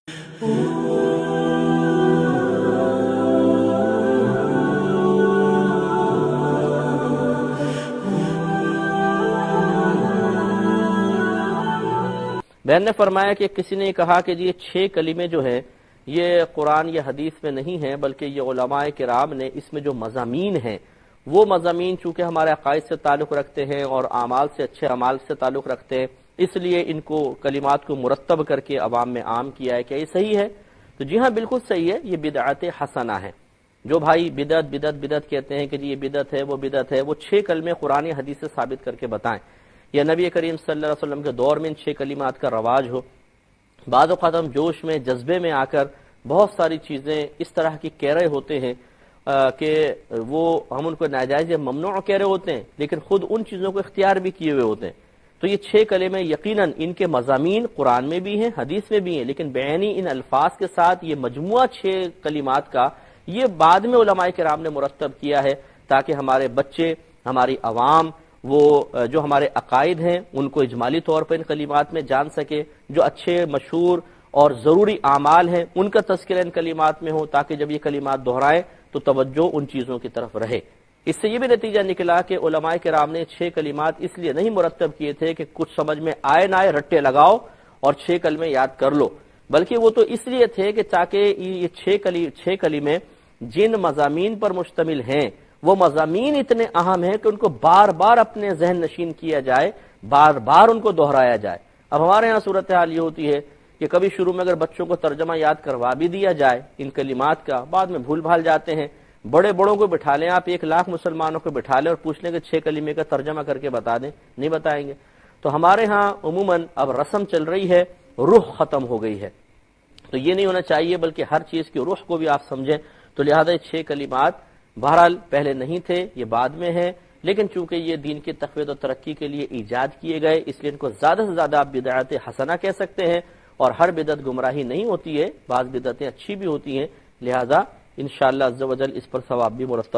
بہن نے فرمایا کہ کسی نے کہا کہ یہ 6 کلمے جو ہیں یہ قرآن یا حدیث میں نہیں ہیں، بلکہ یہ علماء کرام نے اس میں جو مضامین ہیں وہ مضامین چونکہ ہمارے عقائد سے تعلق رکھتے ہیں اور اعمال سے، اچھے اعمال سے تعلق رکھتے ہیں، اس لیے ان کو کلمات کو مرتب کر کے عوام میں عام کیا ہے۔ کیا یہ صحیح ہے؟ تو جی ہاں، بالکل صحیح ہے، یہ بدعت حسنہ ہے۔ جو بھائی بدعت بدعت بدعت کہتے ہیں کہ جی یہ بدعت ہے وہ بدعت ہے، وہ 6 کلمے قرآن یا حدیث سے ثابت کر کے بتائیں، یا نبی کریم صلی اللہ علیہ وسلم کے دور میں ان 6 کلمات کا رواج ہو۔ بعض اوقات ہم جوش میں، جذبے میں آ کر بہت ساری چیزیں اس طرح کی کہہ رہے ہوتے ہیں کہ وہ ہم ان کو ناجائز یا ممنوع کہہ رہے ہوتے ہیں، لیکن خود ان چیزوں کو اختیار بھی کیے ہوئے ہوتے ہیں۔ تو یہ 6 کلمے یقیناً ان کے مضامین قرآن میں بھی ہیں، حدیث میں بھی ہیں، لیکن بعینی ان الفاظ کے ساتھ یہ مجموعہ 6 کلمات کا یہ بعد میں علماء کرام نے مرتب کیا ہے، تاکہ ہمارے بچے، ہماری عوام، وہ جو ہمارے عقائد ہیں ان کو اجمالی طور پر ان کلمات میں جان سکے، جو اچھے، مشہور اور ضروری اعمال ہیں ان کا تذکرہ ان کلمات میں ہو، تاکہ جب یہ کلمات دہرائیں تو توجہ ان چیزوں کی طرف رہے۔ اس سے یہ بھی نتیجہ نکلا کہ علماء کرام نے 6 کلمات اس لیے نہیں مرتب کیے تھے کہ کچھ سمجھ میں آئے نہ آئے رٹے لگاؤ اور 6 کلمے یاد کر لو، بلکہ وہ تو اس لیے تھے کہ تاکہ یہ 6 کلمے جن مضامین پر مشتمل ہیں وہ مضامین اتنے اہم ہیں کہ ان کو بار بار اپنے ذہن نشین کیا جائے، بار بار ان کو دہرایا جائے۔ اب ہمارے ہاں صورتحال یہ ہوتی ہے کہ کبھی شروع میں اگر بچوں کو ترجمہ یاد کروا بھی دیا جائے ان کلمات کا، بعد میں بھول بھال جاتے ہیں۔ بڑوں کو بٹھا لیں آپ، 1,00,000 مسلمانوں کو بٹھا لیں اور پوچھ لیں کہ 6 کلمے کا ترجمہ کر کے بتا دیں، نہیں بتائیں گے۔ تو ہمارے ہاں عموماً اب رسم چل رہی ہے، روح ختم ہو گئی ہے۔ تو یہ نہیں ہونا چاہیے، بلکہ ہر چیز کی روح کو بھی آپ سمجھیں۔ تو لہذا 6 کلمات بہرحال پہلے نہیں تھے، یہ بعد میں ہیں، لیکن چونکہ یہ دین کی تقویت و ترقی کے لیے ایجاد کیے گئے، اس لیے ان کو زیادہ سے زیادہ آپ بدعت حسنہ کہہ سکتے ہیں، اور ہر بدعت گمراہی نہیں ہوتی ہے، بعض بدعتیں اچھی بھی ہوتی ہیں، لہذا انشاءاللہ عز و جل اس پر ثواب بھی مرتب